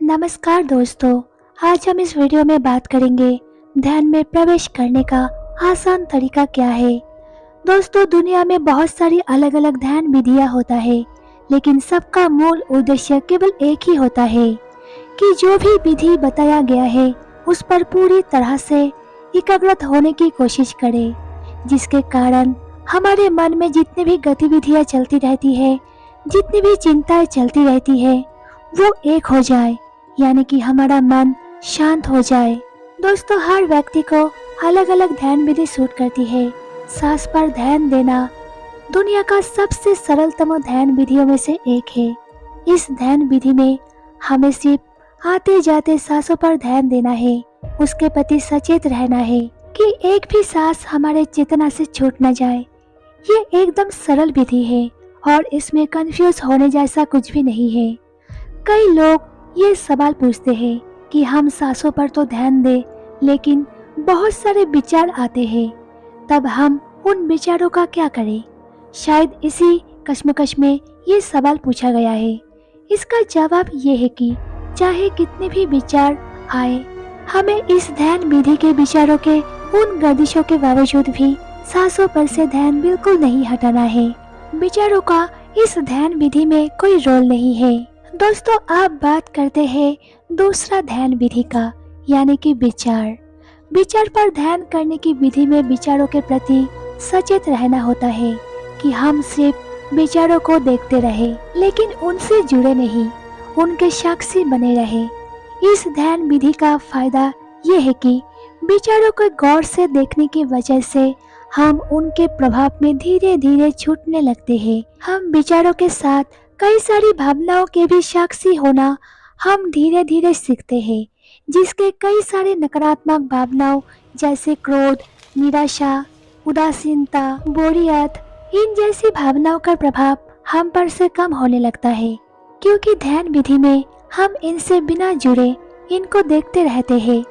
नमस्कार दोस्तों। आज हम इस वीडियो में बात करेंगे ध्यान में प्रवेश करने का आसान तरीका क्या है। दोस्तों, दुनिया में बहुत सारी अलग अलग ध्यान विधियां होता है, लेकिन सबका मूल उद्देश्य केवल एक ही होता है कि जो भी विधि बताया गया है उस पर पूरी तरह से एकाग्रत होने की कोशिश करें, जिसके कारण हमारे मन में जितनी भी गतिविधियां चलती रहती है, जितनी भी चिंताएं चलती रहती है, वो एक हो जाए, यानी कि हमारा मन शांत हो जाए। दोस्तों, हर व्यक्ति को अलग अलग ध्यान विधि सूट करती है। सांस पर ध्यान देना दुनिया का सबसे सरलतम ध्यान विधियों में से एक है। इस ध्यान विधि में हमें सिर्फ आते जाते सांसों पर ध्यान देना है, उसके प्रति सचेत रहना है कि एक भी सांस हमारे चेतना से छूट न जाए। ये एकदम सरल विधि है और इसमें कंफ्यूज होने जैसा कुछ भी नहीं है। कई लोग ये सवाल पूछते हैं कि हम सांसों पर तो ध्यान दें, लेकिन बहुत सारे विचार आते हैं, तब हम उन विचारों का क्या करें? शायद इसी कश्मकश में ये सवाल पूछा गया है। इसका जवाब ये है कि चाहे कितने भी विचार आए, हमें इस ध्यान विधि के विचारों के उन गर्दिशों के बावजूद भी सांसों पर से ध्यान बिल्कुल नहीं हटाना है। विचारों का इस ध्यान विधि में कोई रोल नहीं है। दोस्तों, आप बात करते हैं दूसरा ध्यान विधि का, यानी कि विचार। विचार पर ध्यान करने की विधि में विचारों के प्रति सचेत रहना होता है कि हम सिर्फ विचारों को देखते रहे, लेकिन उनसे जुड़े नहीं, उनके साक्षी बने रहे। इस ध्यान विधि का फायदा ये है कि विचारों को गौर से देखने की वजह से हम उनके प्रभाव में धीरे धीरे छूटने लगते हैं। हम विचारों के साथ कई सारी भावनाओं के भी साक्षी होना हम धीरे धीरे सीखते हैं, जिसके कई सारे नकारात्मक भावनाओं जैसे क्रोध, निराशा, उदासीनता, बोरियत, इन जैसी भावनाओं का प्रभाव हम पर से कम होने लगता है, क्योंकि ध्यान विधि में हम इनसे बिना जुड़े इनको देखते रहते हैं।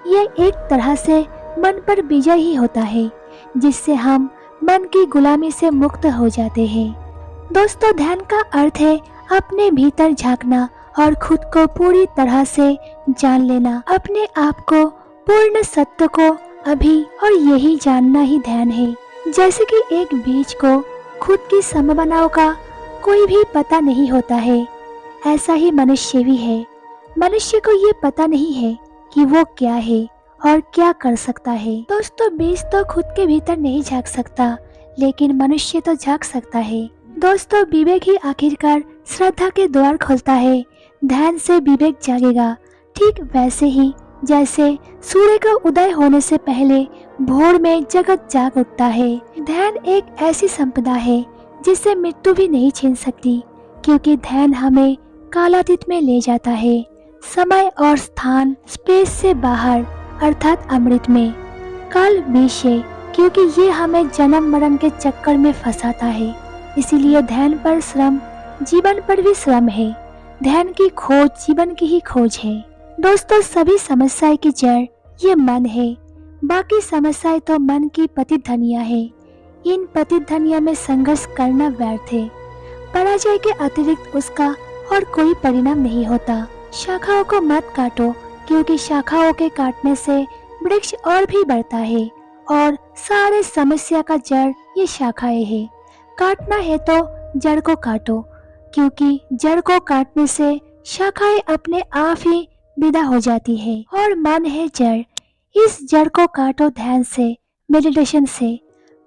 ये एक तरह से मन पर विजय ही होता है, जिससे हम मन की गुलामी से मुक्त हो जाते हैं। दोस्तों, ध्यान का अर्थ है अपने भीतर झांकना और खुद को पूरी तरह से जान लेना, अपने आप को, पूर्ण सत्य को अभी और यही जानना ही ध्यान है। जैसे कि एक बीज को खुद की संभावनाओं का कोई भी पता नहीं होता है, ऐसा ही मनुष्य भी है। मनुष्य को ये पता नहीं है कि वो क्या है और क्या कर सकता है। दोस्तों, बीज तो खुद के भीतर नहीं झांक सकता, लेकिन मनुष्य तो झांक सकता है। दोस्तों, विवेक ही आखिरकार श्रद्धा के द्वार खोलता है। ध्यान से विवेक जागेगा, ठीक वैसे ही जैसे सूर्य का उदय होने से पहले भोर में जगत जाग उठता है। ध्यान एक ऐसी संपदा है जिसे मृत्यु भी नहीं छीन सकती, क्योंकि ध्यान हमें कालातीत में ले जाता है, समय और स्थान, स्पेस से बाहर, अर्थात अमृत में। काल विष है, क्योंकि ये हमें जन्म मरण के चक्कर में फंसाता है। इसीलिए ध्यान पर श्रम जीवन पर भी श्रम है। ध्यान की खोज जीवन की ही खोज है। दोस्तों, सभी समस्याएं की जड़ ये मन है। बाकी समस्याएं तो मन की प्रतिध्वनियां है। इन प्रतिध्वनियों में संघर्ष करना व्यर्थ है। पराजय के अतिरिक्त उसका और कोई परिणाम नहीं होता। शाखाओं को मत काटो, क्योंकि शाखाओं के काटने से वृक्ष और भी बढ़ता है, और सारे समस्या का जड़ ये शाखाएं है। काटना है तो जड़ को काटो, क्योंकि जड़ को काटने से शाखाएं अपने आप ही विदा हो जाती है। और मन है जड़, इस जड़ को काटो ध्यान से, मेडिटेशन से।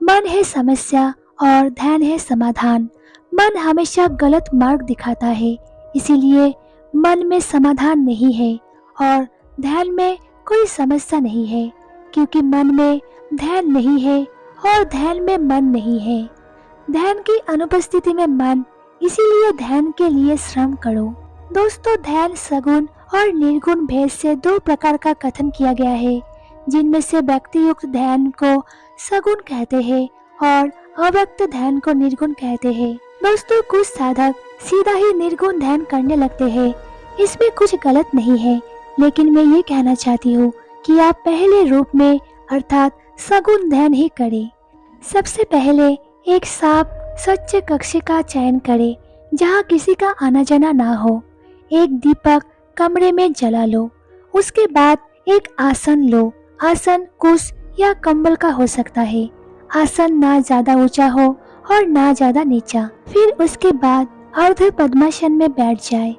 मन है समस्या और ध्यान है समाधान। मन हमेशा गलत मार्ग दिखाता है, इसीलिए मन में समाधान नहीं है और ध्यान में कोई समस्या नहीं है, क्योंकि मन में ध्यान नहीं है और ध्यान में मन नहीं है। ध्यान की अनुपस्थिति में मन, इसीलिए ध्यान के लिए श्रम करो। दोस्तों, ध्यान सगुण और निर्गुण भेद से दो प्रकार का कथन किया गया है, जिनमें से व्यक्ति युक्त ध्यान को सगुण कहते हैं और अव्यक्त ध्यान को निर्गुण कहते हैं। दोस्तों, कुछ साधक सीधा ही निर्गुण ध्यान करने लगते हैं। इसमें कुछ गलत नहीं है, लेकिन मैं ये कहना चाहती हूँ कि आप पहले रूप में अर्थात सगुण ध्यान ही करें। सबसे पहले एक साफ स्वच्छ कक्ष का चयन करें, जहाँ किसी का आना जाना ना हो। एक दीपक कमरे में जला लो। उसके बाद एक आसन लो। आसन कुश या कंबल का हो सकता है। आसन ना ज्यादा ऊंचा हो और ना ज्यादा नीचा। फिर उसके बाद अर्ध पद्मासन में बैठ जाए।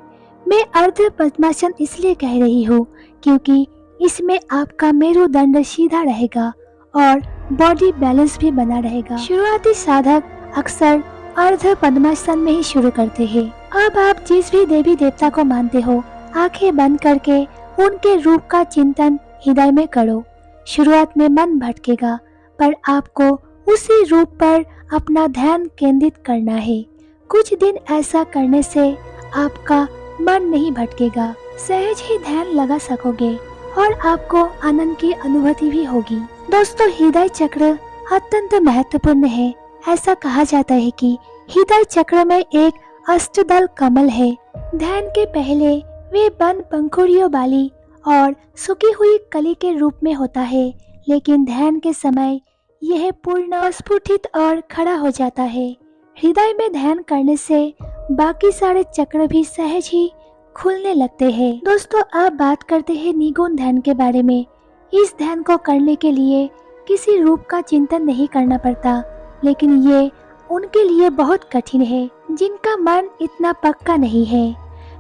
मैं अर्ध पद्मासन इसलिए कह रही हूँ क्योंकि इसमें आपका मेरुदंड सीधा रहेगा और बॉडी बैलेंस भी बना रहेगा। शुरुआती साधक अक्सर अर्ध पद्मासन में ही शुरू करते हैं। अब आप जिस भी देवी देवता को मानते हो, आंखें बंद करके उनके रूप का चिंतन हृदय में करो। शुरुआत में मन भटकेगा, पर आपको उसी रूप पर अपना ध्यान केंद्रित करना है। कुछ दिन ऐसा करने से आपका मन नहीं भटकेगा, सहज ही ध्यान लगा सकोगे और आपको आनंद की अनुभूति भी होगी। दोस्तों, हृदय चक्र अत्यंत महत्वपूर्ण है। ऐसा कहा जाता है कि हृदय चक्र में एक अष्टदल कमल है। ध्यान के पहले वे बंद पंखुड़ियों वाली और सूखी हुई कली के रूप में होता है, लेकिन ध्यान के समय यह पूर्ण स्फुटित और खड़ा हो जाता है। हृदय में ध्यान करने से बाकी सारे चक्र भी सहज ही खुलने लगते हैं। दोस्तों, अब बात करते हैं निगुण ध्यान के बारे में। इस ध्यान को करने के लिए किसी रूप का चिंतन नहीं करना पड़ता, लेकिन ये उनके लिए बहुत कठिन है जिनका मन इतना पक्का नहीं है।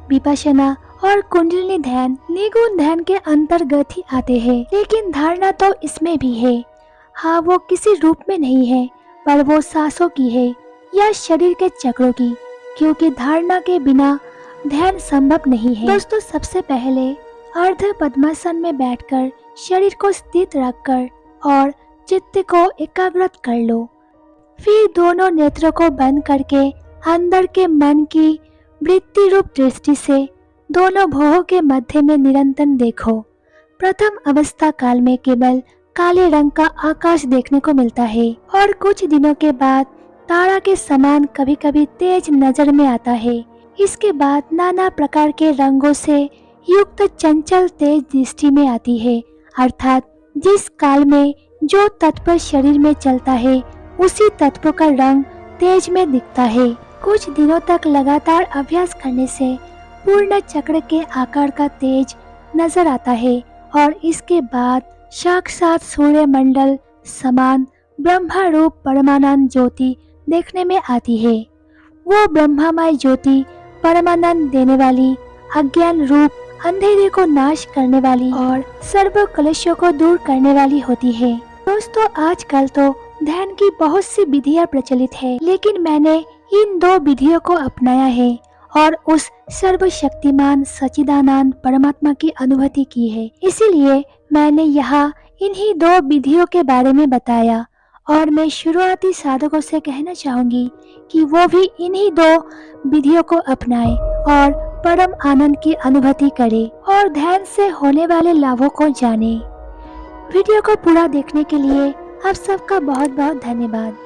विपश्यना और कुंडलिनी ध्यान निगुण ध्यान के अंतर्गत ही आते हैं, लेकिन धारणा तो इसमें भी है। हाँ, वो किसी रूप में नहीं है, पर वो सांसों की है या शरीर के चक्रों की, क्योंकि धारणा के बिना ध्यान संभव नहीं है। दोस्तों, सबसे पहले अर्ध पद्मासन में बैठकर शरीर को स्थित रखकर और चित्त को एकाग्रत कर लो। फिर दोनों नेत्रों को बंद करके अंदर के मन की वृत्ति रूप दृष्टि से दोनों भौहों के मध्य में निरंतर देखो। प्रथम अवस्था काल में केवल काले रंग का आकाश देखने को मिलता है और कुछ दिनों के बाद तारा के समान कभी कभी तेज नजर में आता है। इसके बाद नाना प्रकार के रंगों से युक्त चंचल तेज दृष्टि में आती है, अर्थात जिस काल में जो तत्व शरीर में चलता है उसी तत्व का रंग तेज में दिखता है। कुछ दिनों तक लगातार अभ्यास करने से पूर्ण चक्र के आकार का तेज नजर आता है और इसके बाद साक्षात सूर्य मंडल समान ब्रह्मा रूप परमानंद ज्योति देखने में आती है। वो ब्रह्मामय ज्योति परमानंद देने वाली, अज्ञान रूप अंधेरे को नाश करने वाली और सर्व कलेशों को दूर करने वाली होती है। दोस्तों, आजकल तो ध्यान की बहुत सी विधियां प्रचलित है, लेकिन मैंने इन दो विधियों को अपनाया है और उस सर्वशक्तिमान सच्चिदानंद परमात्मा की अनुभूति की है। इसीलिए मैंने यहाँ इन्हीं दो विधियों के बारे में बताया और मैं शुरुआती साधकों से कहना चाहूंगी कि वो भी इन्हीं दो विधियों को अपनाएं और परम आनंद की अनुभूति करें और ध्यान से होने वाले लाभों को जानें। वीडियो को पूरा देखने के लिए आप सबका बहुत बहुत धन्यवाद।